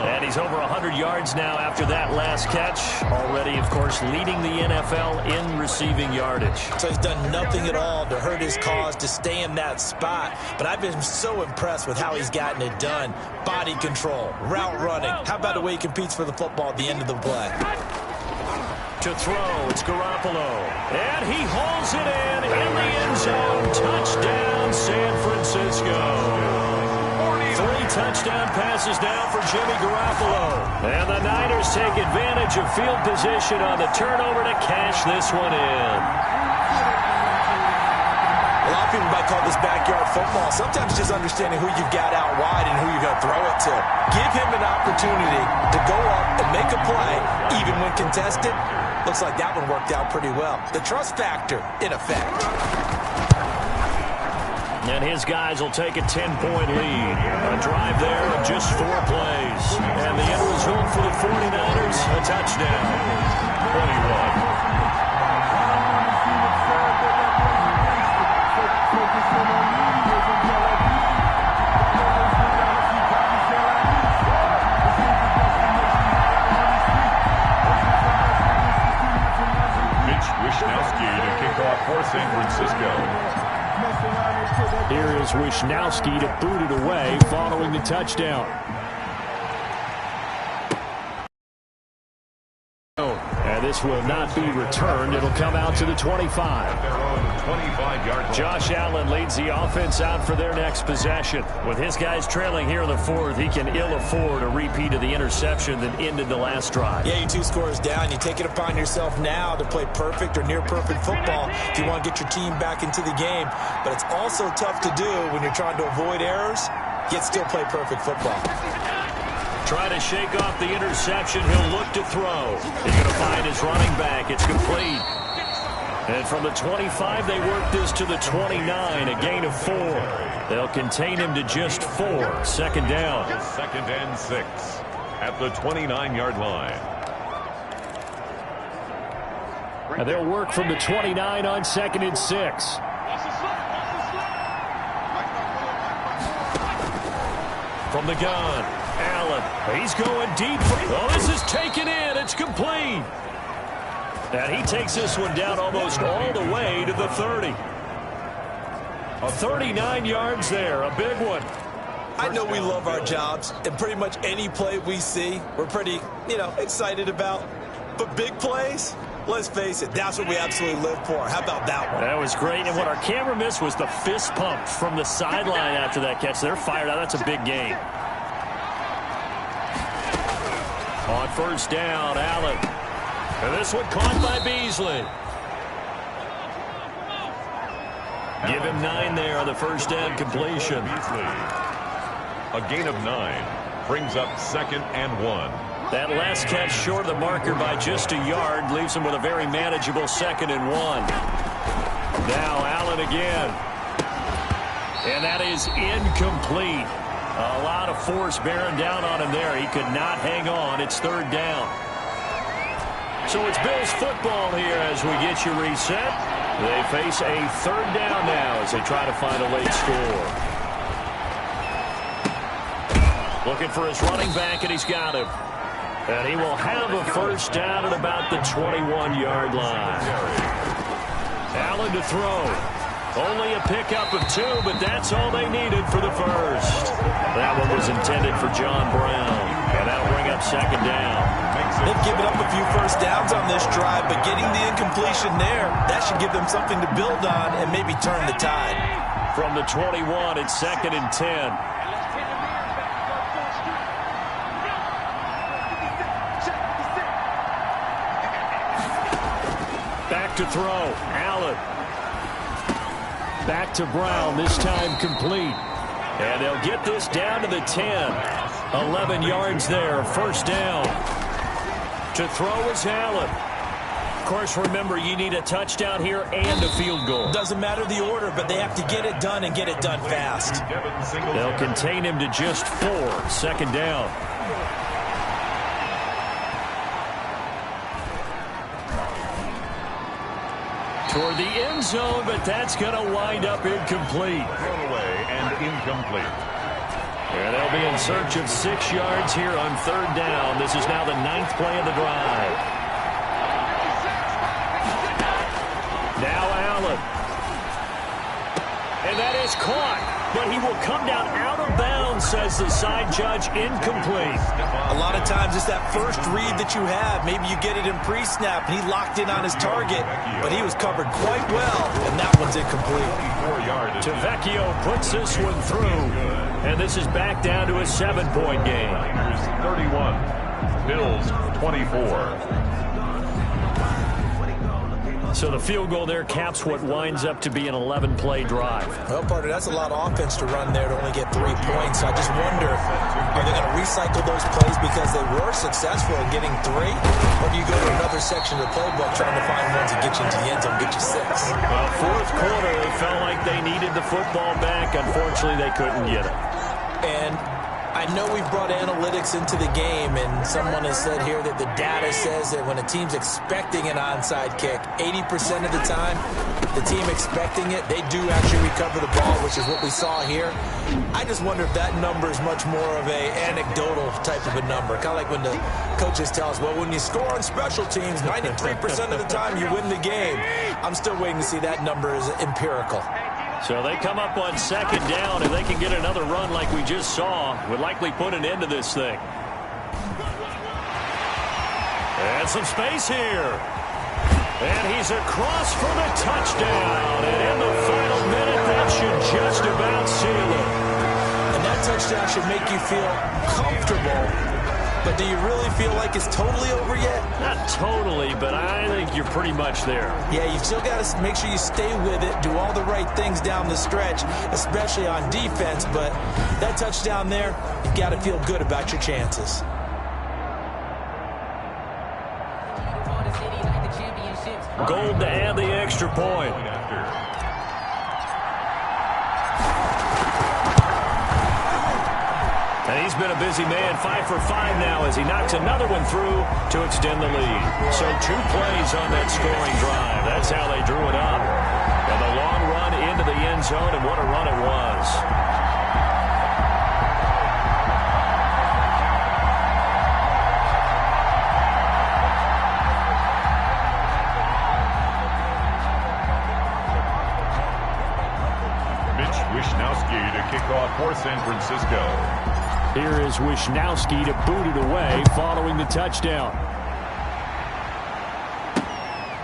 And he's over 100 yards now after that last catch. Already, of course, leading the NFL in receiving yardage. So he's done nothing at all to hurt his cause, to stay in that spot. But I've been so impressed with how he's gotten it done. Body control, route running. How about the way he competes for the football at the end of the play? To throw, it's Garoppolo. And he hauls it in the end zone. Touchdown, San Francisco. 3 touchdown passes now for Jimmy Garoppolo. And the Niners take advantage of field position on the turnover to cash this one in. A lot of people might call this backyard football. Sometimes just understanding who you've got out wide and who you're going to throw it to. Give him an opportunity to go up and make a play, even when contested. Looks like that one worked out pretty well. The trust factor, in effect. And his guys will take a 10-point lead. A drive there of just 4 plays. And the end result for the 49ers, a touchdown. 21. For San Francisco. Here is Wishnowski to boot it away following the touchdown. And this will not be returned. It'll come out to the 25. Their own 25-yard line. Josh Allen leads the offense out for their next possession. With his guys trailing here in the 4th, he can ill afford a repeat of the interception that ended the last drive. Yeah, you 2 scores down. You take it upon yourself now to play perfect or near-perfect football if you want to get your team back into the game. But it's also tough to do when you're trying to avoid errors, yet still play perfect football. Try to shake off the interception. He'll look to throw. He's going to find his running back. It's complete. And from the 25, they work this to the 29, a gain of 4. They'll contain him to just 4. Second down. 2nd and 6 at the 29-yard line. And they'll work from the 29 on 2nd and 6. From the gun, Allen. He's going deep. Oh, this is taken in. It's complete. And he takes this one down almost all the way to the 30. 39 yards there, a big one. I know we love our jobs, and pretty much any play we see, we're pretty, excited about. But big plays, let's face it, that's what we absolutely live for. How about that one? That was great, and what our camera missed was the fist pump from the sideline after that catch. They're fired out. That's a big gain. On first down, Allen. And this one caught by Beasley. Give him 9 there on the first down completion. Beasley. A gain of 9 brings up 2nd and 1. That last catch short of the marker by just a yard leaves him with a very manageable 2nd and 1. Now Allen again. And that is incomplete. A lot of force bearing down on him there. He could not hang on. It's 3rd down. So it's Bills football here as we get you reset. They face a 3rd down now as they try to find a late score. Looking for his running back, and he's got him. And he will have a first down at about the 21-yard line. Allen to throw. Only a pickup of 2, but that's all they needed for the first. That one was intended for John Brown. And that'll bring up 2nd down. They've given up a few first downs on this drive, but getting the incompletion there, that should give them something to build on and maybe turn the tide. From the 21, it's 2nd and 10. Back to throw. Allen. Back to Brown, this time complete. And they'll get this down to the 10. 11 yards there, first down. To throw is Allen. Of course, remember, you need a touchdown here and a field goal. Doesn't matter the order, but they have to get it done and get it done fast. They'll contain him to just 4. 2nd down. Toward the end zone, but that's going to wind up incomplete. Thrown away and incomplete. And they'll be in search of 6 yards here on 3rd down. This is now the 9th play of the drive. Now Allen. And that is caught. But he will come down out of bounds, says the side judge, incomplete. A lot of times it's that first read that you have. Maybe you get it in pre-snap, and he locked in on his target, but he was covered quite well, and that one's incomplete. Vecchio puts this one through, and this is back down to a 7-point game. 31, Bills 24. So the field goal there caps what winds up to be an 11-play drive. Well, partner, that's a lot of offense to run there to only get 3 points. So I just wonder, are they going to recycle those plays because they were successful in getting 3? Or do you go to another section of the playbook trying to find ones that get you into the end zone, get you 6? Well, fourth quarter, it felt like they needed the football back. Unfortunately, they couldn't get it. And I know we've brought analytics into the game, and someone has said here that the data says that when a team's expecting an onside kick, 80% of the time, the team expecting it, they do actually recover the ball, which is what we saw here. I just wonder if that number is much more of a anecdotal type of a number. Kind of like when the coaches tell us, well, when you score on special teams, 93% of the time you win the game. I'm still waiting to see that number is empirical. So they come up on second down. If they can get another run like we just saw, would likely put an end to this thing. And some space here. And he's across for the touchdown. And in the final minute, that should just about seal it. And that touchdown should make you feel comfortable. But do you really feel like it's totally over yet? Not totally, but I think you're pretty much there. Yeah, you've still got to make sure you stay with it, do all the right things down the stretch, especially on defense. But that touchdown there, you've got to feel good about your chances. Gold to add the extra point. And he's been a busy man, 5 for 5 now as he knocks another one through to extend the lead. So 2 plays on that scoring drive. That's how they drew it up. And the long run into the end zone, and what a run it was. Mitch Wishnowsky to kick off for San Francisco. Here is Wishnowsky to boot it away following the touchdown.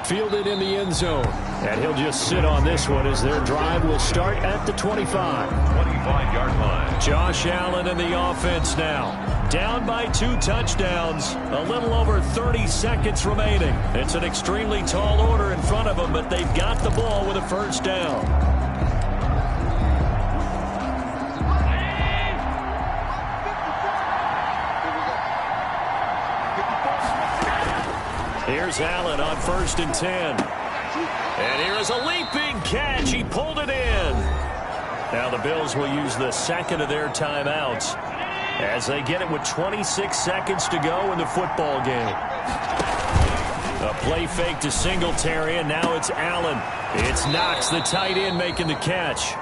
Fielded in the end zone. And he'll just sit on this one as their drive will start at the 25. 25-yard line. Josh Allen in the offense now. Down by 2 touchdowns. A little over 30 seconds remaining. It's an extremely tall order in front of them, but they've got the ball with a first down. Here's Allen on 1st and 10. And here is a leaping catch. He pulled it in. Now the Bills will use the second of their timeouts as they get it with 26 seconds to go in the football game. A play fake to Singletary, and now it's Allen. It's Knox, the tight end, making the catch.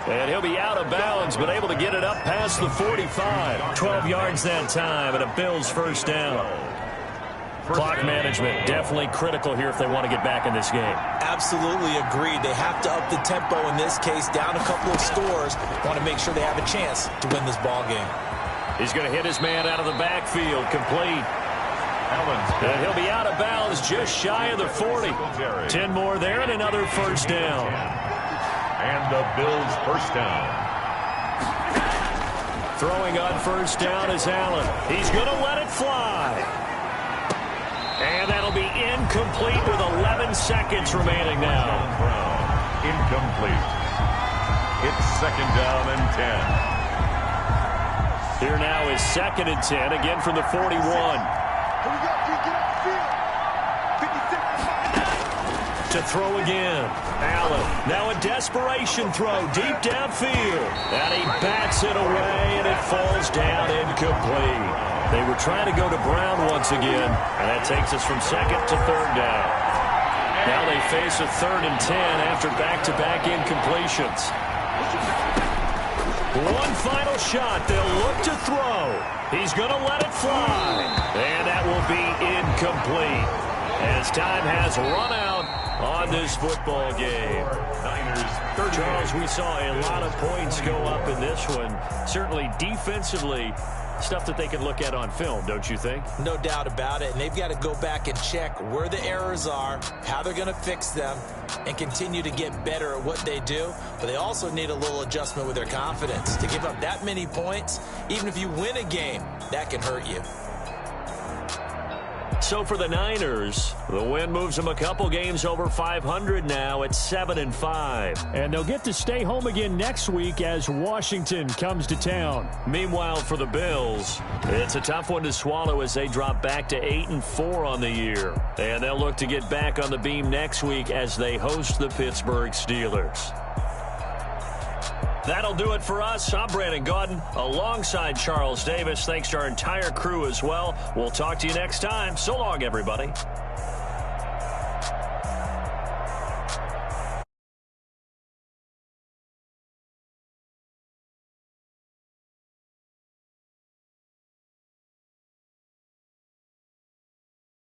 And he'll be out of bounds, but able to get it up past the 45. 12 yards that time, and a Bills first down. Clock management definitely critical here if they want to get back in this game. Absolutely agreed. They have to up the tempo in this case, down a couple of scores. Want to make sure they have a chance to win this ball game. He's going to hit his man out of the backfield, complete. And he'll be out of bounds just shy of the 40. 10 more there and another first down. And the Bills first down. Throwing on first down is Allen. He's going to let it fly. And that'll be incomplete with 11 seconds remaining now. Incomplete. It's 2nd down and 10. Here now is 2nd and 10, again from the 41. To throw again. Allen, now a desperation throw deep downfield. And he bats it away, and it falls down incomplete. They were trying to go to Brown once again, and that takes us from 2nd to 3rd down. Now they face a 3rd and 10 after back-to-back incompletions. One final shot. They'll look to throw. He's going to let it fly. And that will be incomplete as time has run out on this football game. Charles, we saw a lot of points go up in this one. Certainly defensively, stuff that they can look at on film, don't you think? No doubt about it. And they've got to go back and check where the errors are, how they're going to fix them, and continue to get better at what they do. But they also need a little adjustment with their confidence. To give up that many points, even if you win a game, that can hurt you. So for the Niners, the win moves them a couple games over 500 now at 7-5. And they'll get to stay home again next week as Washington comes to town. Meanwhile, for the Bills, it's a tough one to swallow as they drop back to 8-4 on the year. And they'll look to get back on the beam next week as they host the Pittsburgh Steelers. That'll do it for us. I'm Brandon Gaudin alongside Charles Davis. Thanks to our entire crew as well. We'll talk to you next time. So long, everybody.